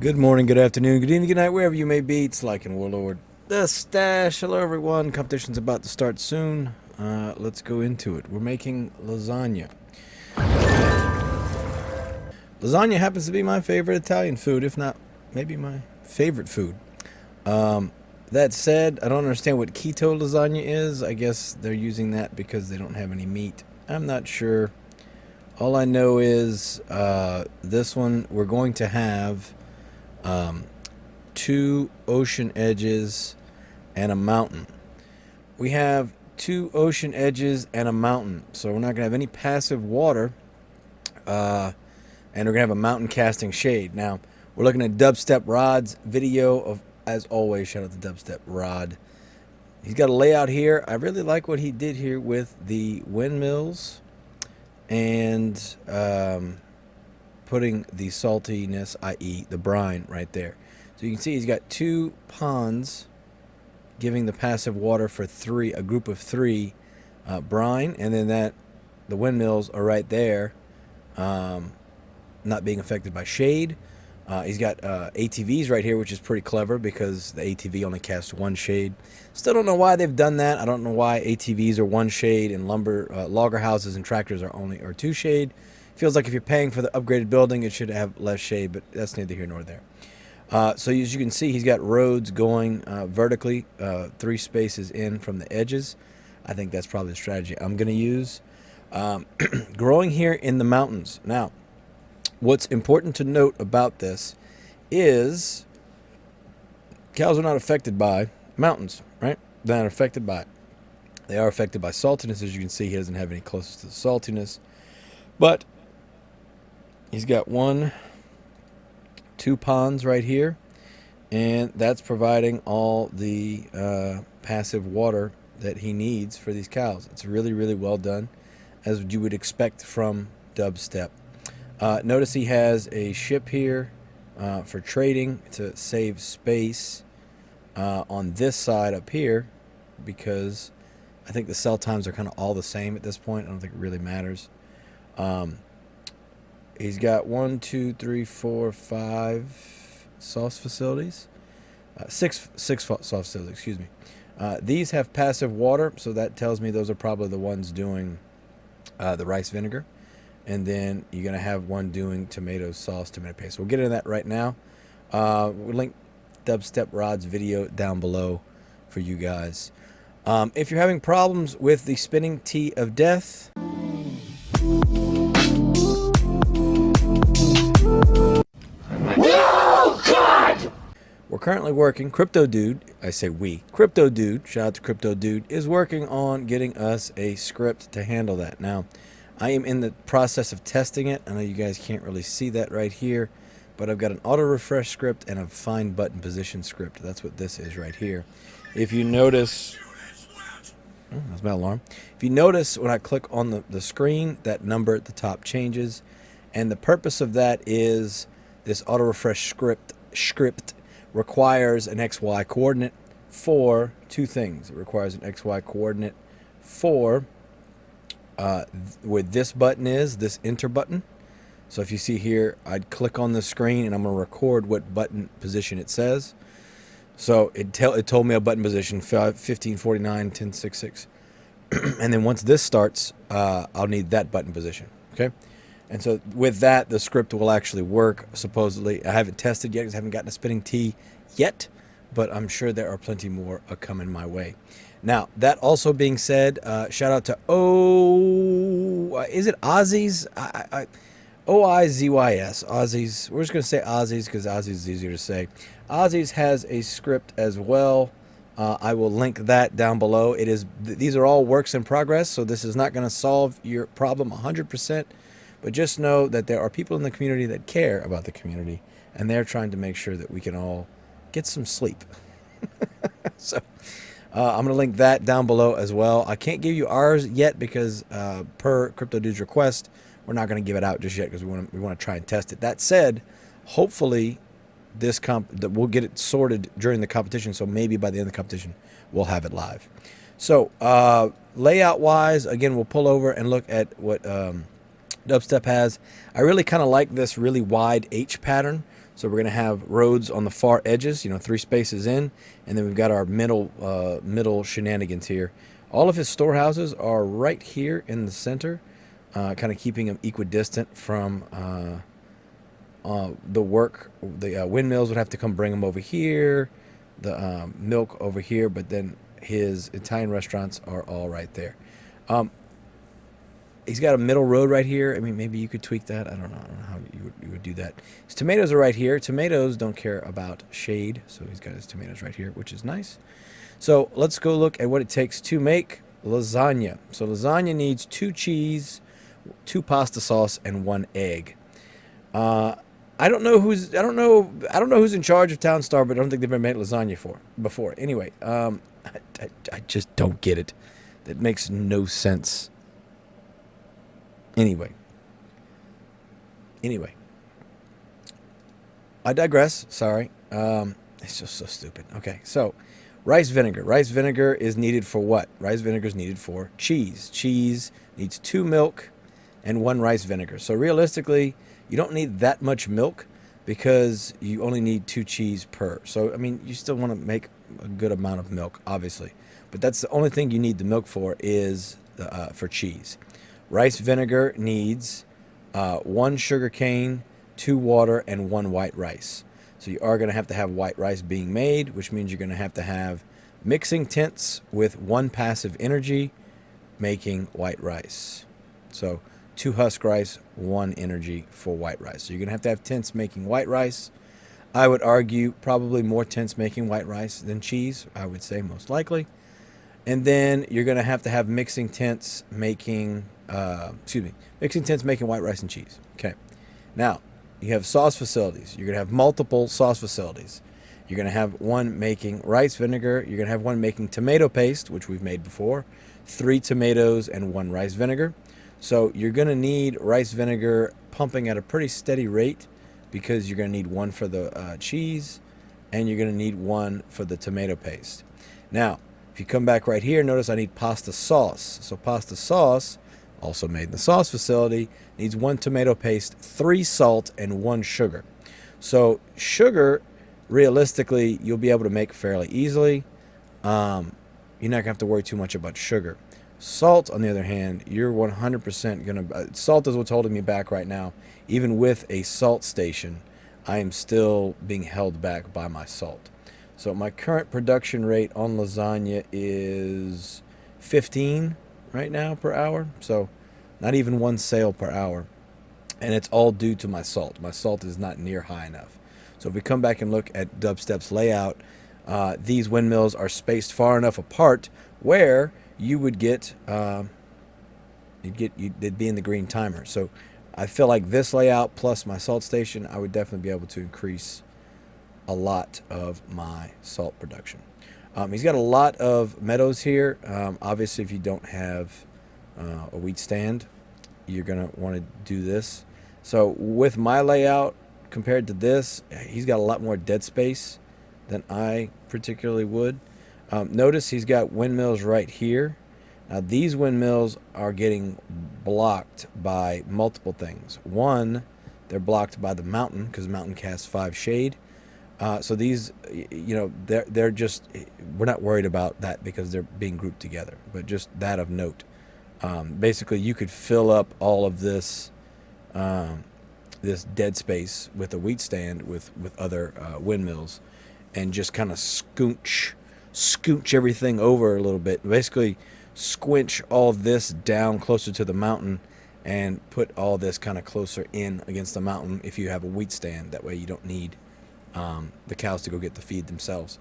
Good morning, good afternoon, good evening, good night, wherever you may be. It's like in Warlord the Stash. Hello, everyone. Competition's about to start soon. Let's go into it. We're making lasagna. Lasagna happens to be my favorite Italian food, if not maybe my favorite food. That said, I don't understand what keto lasagna is. I guess they're using that because they don't have any meat. I'm not sure. All I know is this one we're going to have two ocean edges and a mountain. We have two ocean edges and a mountain, so we're not going to have any passive water, and we're going to have a mountain casting shade. Now, we're looking at Dubstep Rod's video of, as always, shout out to Dubstep Rod. He's got a layout here. I really like what he did here with the windmills and putting the saltiness, i.e. the brine, right there. So you can see he's got two ponds giving the passive water for three, a group of three brine, and then the windmills are right there, not being affected by shade. He's got ATVs right here, which is pretty clever because the ATV only casts one shade. Still don't know why they've done that. I don't know why ATVs are one shade and logger houses and tractors are two shade. Feels like if you're paying for the upgraded building, it should have less shade, but that's neither here nor there. So as you can see, he's got roads going vertically, 3 spaces in from the edges. I think that's probably the strategy I'm going to use. Growing here in the mountains. Now, what's important to note about this is cows are not affected by mountains, right? They're not affected by it. They are affected by saltiness. As you can see, he doesn't have any closest to the saltiness. But he's got 2 ponds right here, and that's providing all the passive water that he needs for these cows. It's really, really well done, as you would expect from Dubstep. Notice he has a ship here for trading to save space on this side up here, because I think the cell times are kind of all the same at this point. I don't think it really matters. He's got 1, 2, 3, 4, 5 sauce facilities. Six sauce facilities, excuse me. These have passive water, so that tells me those are probably the ones doing the rice vinegar. And then you're going to have one doing tomato sauce, tomato paste. We'll get into that right now. We'll link Dubstep Rod's video down below for you guys. If you're having problems with the spinning tea of death, we're currently working, Crypto Dude, I say we, Crypto Dude, shout out to Crypto Dude, is working on getting us a script to handle that. Now, I am in the process of testing it. I know you guys can't really see that right here, but I've got an auto refresh script and a find button position script. That's what this is right here. If you notice, oh, that's my alarm. If you notice when I click on the screen, that number at the top changes, and the purpose of that is this auto refresh script requires an XY coordinate for 2 things. It requires an XY coordinate for where this button is, this enter button. So if you see here, I'd click on the screen and I'm going to record what button position it says. So it told me a button position 1549 1066. And then once this starts, I'll need that button position. Okay. And so with that, the script will actually work, supposedly. I haven't tested yet because I haven't gotten a spinning tea yet, but I'm sure there are plenty more coming my way. Now, that also being said, shout out to is it OIZYS'S? OIZYS, OIZYS'S. We're just going to say OIZYS'S because OIZYS'S is easier to say. OIZYS'S has a script as well. I will link that down below. These are all works in progress, so this is not going to solve your problem 100%. But just know that there are people in the community that care about the community, and they're trying to make sure that we can all get some sleep. So I'm going to link that down below as well. I can't give you ours yet because per Crypto Dude's request, we're not going to give it out just yet because we want to try and test it. That said, hopefully we'll get it sorted during the competition, so maybe by the end of the competition we'll have it live. So layout-wise, again, we'll pull over and look at what Dubstep has. I really kind of like this really wide H pattern. So we're going to have roads on the far edges, 3 spaces in, and then we've got our middle shenanigans here. All of his storehouses are right here in the center, kind of keeping him equidistant from the work. The windmills would have to come bring him over here, the milk over here, but then his Italian restaurants are all right there. He's got a middle road right here. I mean, maybe you could tweak that. I don't know how you would do that. His tomatoes are right here. Tomatoes don't care about shade, so he's got his tomatoes right here, which is nice. So let's go look at what it takes to make lasagna. So lasagna needs 2 cheese, 2 pasta sauce, and 1 egg. I don't know who's in charge of Town Star, but I don't think they've ever made lasagna before. Anyway, I just don't get it. That makes no sense. Anyway, I digress. Sorry. It's just so stupid. Okay, so rice vinegar. Rice vinegar is needed for what? Rice vinegar is needed for cheese. Cheese needs 2 milk and 1 rice vinegar. So realistically, you don't need that much milk because you only need 2 cheese per. So, I mean, you still want to make a good amount of milk, obviously. But that's the only thing you need the milk for is for cheese. Rice vinegar needs 1 sugar cane, 2 water, and 1 white rice. So you are going to have white rice being made, which means you're going to have mixing tints with 1 passive energy making white rice. So 2 husk rice, 1 energy for white rice. So you're going to have tints making white rice. I would argue probably more tints making white rice than cheese, I would say most likely. And then you're going to have mixing tints making white rice and cheese. Okay. Now, you have sauce facilities. You're going to have multiple sauce facilities. You're going to have one making rice vinegar. You're going to have one making tomato paste, which we've made before. 3 tomatoes and 1 rice vinegar. So you're going to need rice vinegar pumping at a pretty steady rate because you're going to need 1 for the cheese and you're going to need 1 for the tomato paste. Now, if you come back right here, notice I need pasta sauce. So pasta sauce, also made in the sauce facility, needs 1 tomato paste, 3 salt, and 1 sugar. So sugar, realistically, you'll be able to make fairly easily. You're not going to have to worry too much about sugar. Salt, on the other hand, you're 100% going to... salt is what's holding me back right now. Even with a salt station, I am still being held back by my salt. So my current production rate on lasagna is 15 right now per hour. So not even 1 sale per hour. And it's all due to my salt. My salt is not near high enough. So if we come back and look at Dubstep's layout, these windmills are spaced far enough apart where you would get, they'd be in the green timer. So I feel like this layout plus my salt station, I would definitely be able to increase a lot of my salt production. He's got a lot of meadows here. Obviously, if you don't have a wheat stand, you're going to want to do this. So with my layout compared to this, he's got a lot more dead space than I particularly would. Notice he's got windmills right here. Now these windmills are getting blocked by multiple things. One, they're blocked by the mountain because the mountain casts 5 shade. So these, they're just, we're not worried about that because they're being grouped together, but just that of note. Basically, you could fill up all of this this dead space with a wheat stand with other windmills and just kind of scooch everything over a little bit. Basically, squinch all this down closer to the mountain and put all this kind of closer in against the mountain if you have a wheat stand. That way you don't need the cows to go get the feed themselves.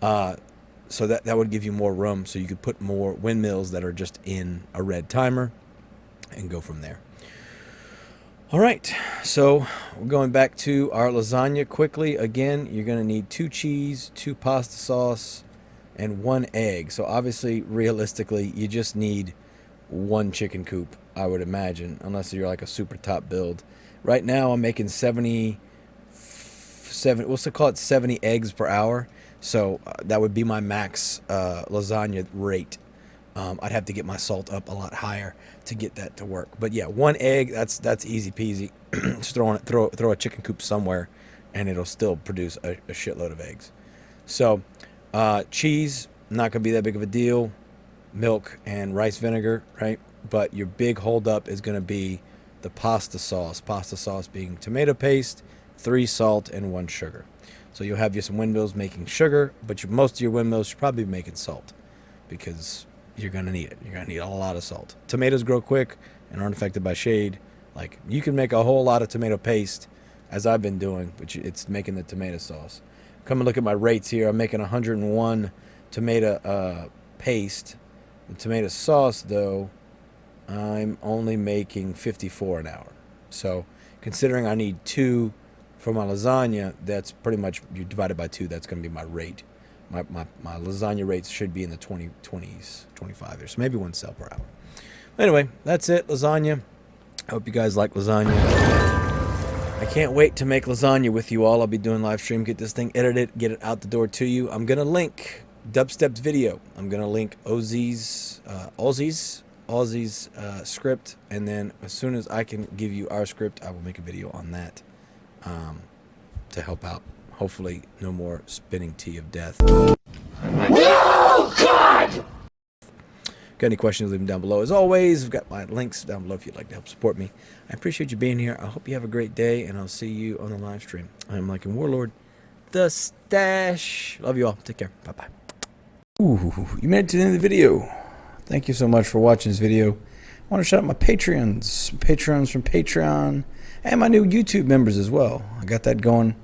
So that would give you more room so you could put more windmills that are just in a red timer and go from there. All right, so we're going back to our lasagna quickly. Again, you're going to need 2 cheese, 2 pasta sauce, and 1 egg. So obviously, realistically, you just need 1 chicken coop, I would imagine, unless you're like a super top build. Right now, I'm making 70 eggs per hour. So that would be my max lasagna rate. I'd have to get my salt up a lot higher to get that to work. But yeah, 1 egg, that's easy peasy. Just throw a chicken coop somewhere, and it'll still produce a shitload of eggs. So cheese, not going to be that big of a deal. Milk and rice vinegar, right? But your big holdup is going to be the pasta sauce. Pasta sauce being tomato paste, 3 salt, and 1 sugar. So you'll have some windmills making sugar, but most of your windmills should probably be making salt because you're going to need it. You're going to need a lot of salt. Tomatoes grow quick and aren't affected by shade. Like, you can make a whole lot of tomato paste, as I've been doing, but it's making the tomato sauce. Come and look at my rates here. I'm making 101 tomato paste. The tomato sauce, though, I'm only making 54 an hour. So considering I need 2 for my lasagna, that's pretty much, you divided by 2, that's going to be my rate. My lasagna rates should be in the 20s, 25 so maybe 1 cell per hour. Anyway, that's it, lasagna. I hope you guys like lasagna. I can't wait to make lasagna with you all. I'll be doing live stream, get this thing edited, get it out the door to you. I'm going to link Dubstep's video. I'm going to link OIZYS'S script, and then as soon as I can give you our script, I will make a video on that to help out. Hopefully no more spinning tea of death. No, God! Got any questions, leave them down below. As always, I've got my links down below if you'd like to help support me. I appreciate you being here. I hope you have a great day, and I'll see you on the live stream. I'm Lycan Warlord, the Stash. Love you all. Take care. Bye-bye. Ooh, you made it to the end of the video. Thank you so much for watching this video. I want to shout out my Patreons from Patreon, and my new YouTube members as well. I got that going.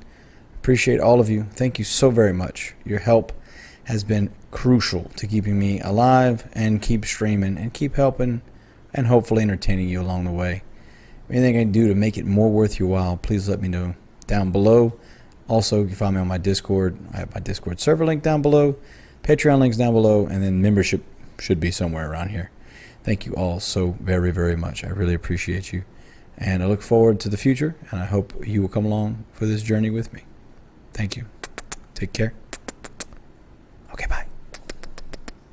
Appreciate all of you. Thank you so very much. Your help has been crucial to keeping me alive and keep streaming and keep helping and hopefully entertaining you along the way. Anything I can do to make it more worth your while, please let me know down below. Also, you can find me on my Discord. I have my Discord server link down below, Patreon links down below, and then membership should be somewhere around here. Thank you all so very, very much. I really appreciate you. And I look forward to the future, and I hope you will come along for this journey with me. Thank you. Take care.